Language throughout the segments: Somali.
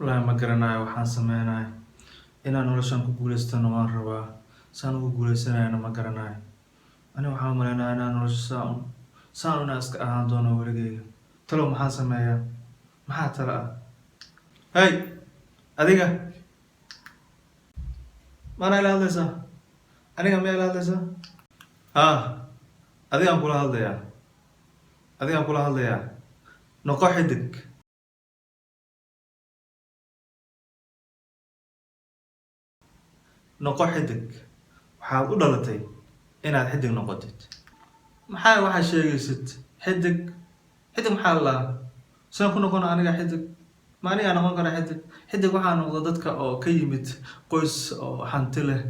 Walahi ma garanayo waxaan sameynayo inaan noloshan ku guuleystana waan rabaa saan ugu guuleysanayana ma garanayo ani waxaan u maleynayaa inaan nolosha saan una iska ahaan doono weligeyga talow maxaan sameeyaa maxaa tala ah hey adiga maana ila hadlaysaa aniga miyaa ila hadlaysaa adigaan kula hadlayaa noqo xidig noqo xidig waxaad u dhalatay inaad xidig noqotid maxaa waxaa sheegaysid xidig maxaa la lahaa saan ku noqon aniga xidig ma anigaa noqon kara xidig waxaa noqda dadka oo ka yimid qoys oo hanti leh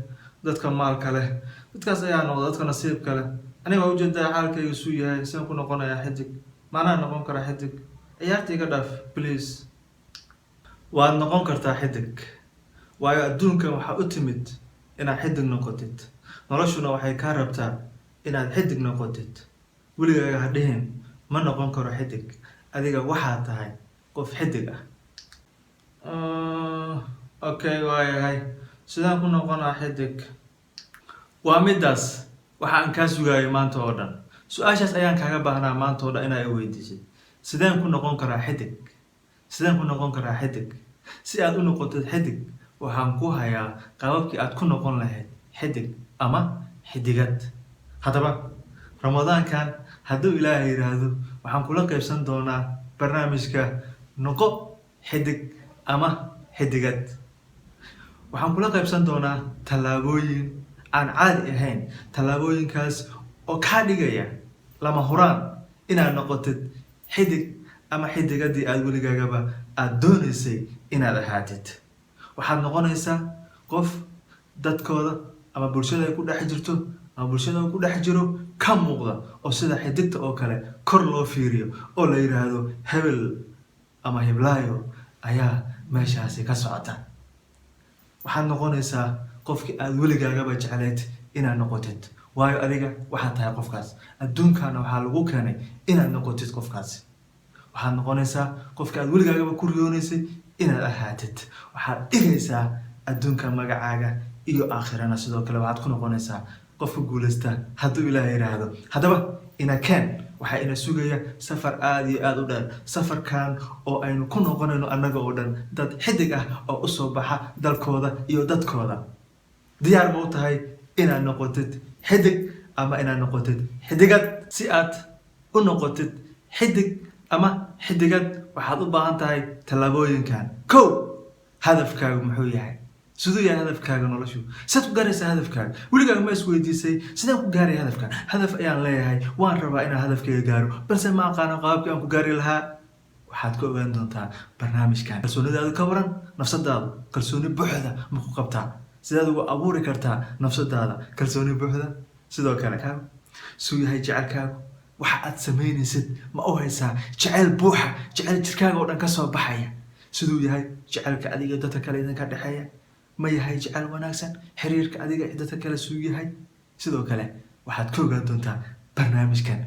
dadka maalka leh dadkaas ayaa noqda dadka nasiibka leh aniga waa ujeedaa xaalkayga suu yahay saan ku noqonayaa xidig maanaa noqon kara xidig ciyaarta iga dhaaf please waad noqon kartaa xidig waayo adduunkan waxaa u timid inaad xidig noqotid noloshuna waxay kaa rabtaa inaad xidig noqotid weligaaga ha dhihin ma noqon karo xidig adiga waxaa tahay qof xidig ah okay waayahay sidaan ku noqonaa xidig waa midaas waxa aan kaa sugaayay maanta oo dhan su-aashaas ayaan kaaga baahnaa maanta oo dhan inaa i weydiisid sideen ku noqon karaa xidig si aad u noqotid xidig waxaan ku hayaa qaababkii aad ku noqon lahayd xidig ama xidigad haddaba ramadaankan hadduu ilaahay yidhaahdo waxaan kula qaybsan doonaa barnaamijka noqo xidig ama xidigad waxaan kula qaybsan doonaa tallaabooyin aan caadi ahayn tallaabooyinkaas oo kaa dhigaya lama huraan inaad noqotid xidig ama xidigadii aad weligaagaba aada doonaysay inaad ahaatid waxaad noqonaysaa qof dadkooda ama bulshada ay ku dhex jirto ama bulshada ku dhex jiro ka muuqda oo sida xidigta oo kale kor loo fiiriyo oo la yidhaahdo hebel ama heblaayo ayaa meeshaasi ka socota waxaad noqonaysaa qofkii aad weligaagaba jeclayd inaad noqotid waayo adiga waxaad tahay qofkaas adduunkana waxaa lagu keenay inaad noqotid qofkaasi waxaad noqonaysaa qofkii aad weligaagaba ku riyoonaysay inaad ahaatid waxaad dhigaysaa adduunka magacaaga iyo aakhirana sidoo kale waxaad ku noqonaysaa qofka guulaysta hadduu ilaahay yidhaahdo haddaba inakeen waxaa ina sugaya safar aada iyo aada u dheer safarkan oo aynu ku noqonayno annaga oo dhan dad xidig ah oo usoo baxa dalkooda iyo dadkooda diyaar ma u tahay inaad noqotid xidig ama inaad noqotid xidigad si aad u noqotid xidig ama xidigad waxaad u baahan tahay tallaabooyinkan kow hadafkaagu muxuu yahay siduu yahay hadafkaaga noloshu sidaad ku gaaraysaa hadafkaaga weligaaga ma isweydiisay sidaan ku gaaraya hadafkaan hadaf ayaan leeyahay waan rabaa inaan hadafkayga gaaro balse ma aqaano qaabkii aan ku gaari lahaa waxaad ka ogaan doontaa barnaamijkan kalsoonidaadu ka waran nafsadaada kalsooni buuxda ma ku qabtaa sidaad ugu abuuri kartaa nafsadaada kalsooni buuxda sidoo kale kaagu suu yahay jecelkaagu waxa aad samaynaysid ma u haysaa jecel buuxa jecel jirkaaga oo dhan ka soo baxaya siduu yahay jecelka adiga dadka kale idinka dhexeeya ma yahay jecel wanaagsan xiriirka adiga dadka kale suu yahay sidoo kale waxaad ka ogaan doontaa barnaamijkan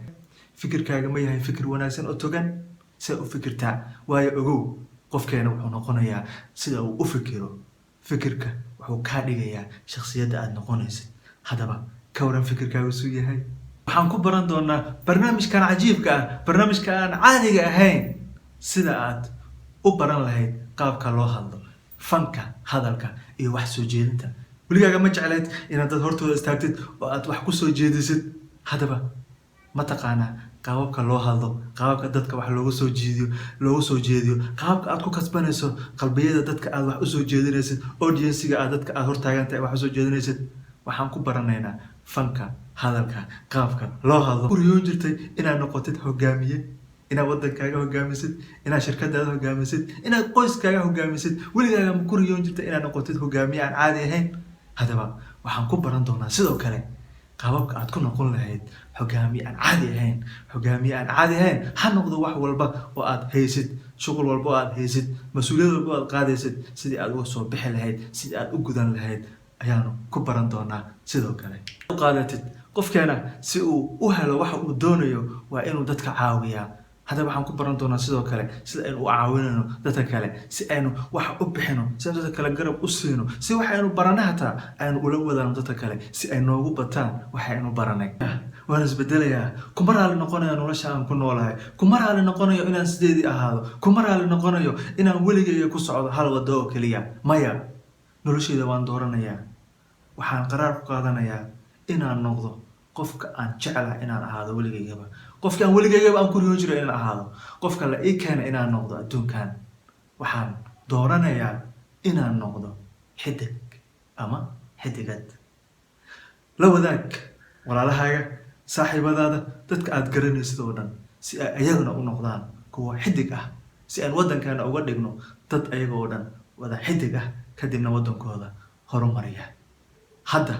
fikirkaaga ma yahay fikir wanaagsan oo togan sida u fikirtaa waayo ogow qofkeena wuxuu noqonayaa sida uu u fikiro fikirka wuxuu kaa dhigayaa shakhsiyadda aad noqonaysid haddaba ka waran fikirkaaga suu yahay waxaan ku baran doonaa barnaamijkan cajiibka ah barnaamijka aan caadiga ahayn sida aad u baran lahayd qaabka loo hadlo fanka hadalka iyo wax soo jeedinta weligaaga ma jeclayd inaad dad hortooda istaagtid oo aad wax ku soo jeedisid haddaba ma taqaanaa qaababka loo hadlo qaababka dadka wax loogu soo jeediyo qaababka aad ku kasbanayso qalbiyada dadka aad wax usoo jeedinaysid audiensiga aad dadka aad hortaagantahay wax usoo jeedinaysid waxaan ku baranaynaa fanka hadalka qaabka loo hadlo ku riyoon jirtay inaad noqotid hogaamiye inaad wadankaaga hogaamisid inaad shirkadaada hogaamisid inaad qoyskaaga hogaamisid weligaaga ma ku riyoon jirtay inaad noqotid hogaamiye aan caadi ahayn haddaba waxaan ku baran doonaa sidoo kale qaababka aad ku noqon lahayd hogaamiye aan caadi ahayn ha noqdo wax walba oo aad haysid shuqul walba oo aad haysid mas-uuliyad walba oo aad qaadaysid sidii aad uga soo bixi lahayd sidii aad u gudan lahayd ayaanu ku baran doonaa sidoo kale qaadatid qofkeena si uu u helo waxa uu doonayo waa inuu dadka caawiyaa haddaba waxaan ku baran doonaa sidoo kale sida aynu u caawinayno dadka kale si aynu wax u bixino si aynu dadka kale garab u siino si waxaynu baranay hataa aynu ula wadaano dadka kale si ay noogu bataan waxaynu baranay waan isbedelayaa kuma raali noqonayo nolosha aan ku noolahay kuma raali noqonayo inaan sideedii ahaado kuma raali noqonayo inaan weligeyga ku socdo hal wado oo keliya maya noloshayda waan dooranayaa waxaan qaraar ku qaadanayaa inaan noqdo qofka aan jecelahay inaan ahaado weligeygaba qofka aan weligeygaba aan ku riyo jiro inaan ahaado qofka la ii keenay inaan noqdo adduunkan waxaan dooranayaa inaan noqdo xidig ama xidigad la wadaag walaalahaaga saaxiibadaada dadka aad garanaysid oo dhan si ay ayaguna u noqdaan kuwa xidig ah si aan waddankeena uga dhigno dad ayaga oo dhan wada xidig ah kadibna waddankooda horumariya hadda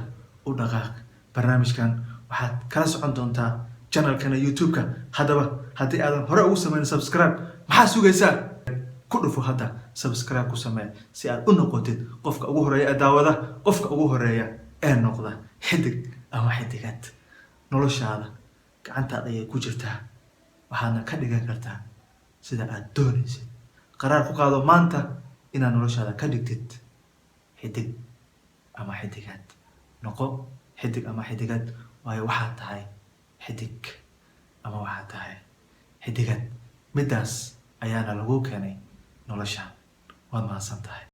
u dhaqaaq barnaamijkan waxaad kala socon doontaa channelkana YouTube-ka haddaba haddii aadan hore ugu samayn subscribe maxaa sugaysaa ku dhufo hadda subscribe ku samee si aad u noqotid qofka ugu horeeya ee daawada qofka ugu horeeya ee noqda xidig ama xidigad noloshaada gacantaada ayay ku jirtaa waxaadna ka dhigan kartaa sida aad doonaysid qaraar ku qaado maanta inaad noloshaada ka dhigtid xidig ama xidigad noqo xidig ama xidigad waayo waxaad tahay xidig ama waxaad tahay xidigad midaas ayaana lagu keenay noloshaan waad mahadsan tahay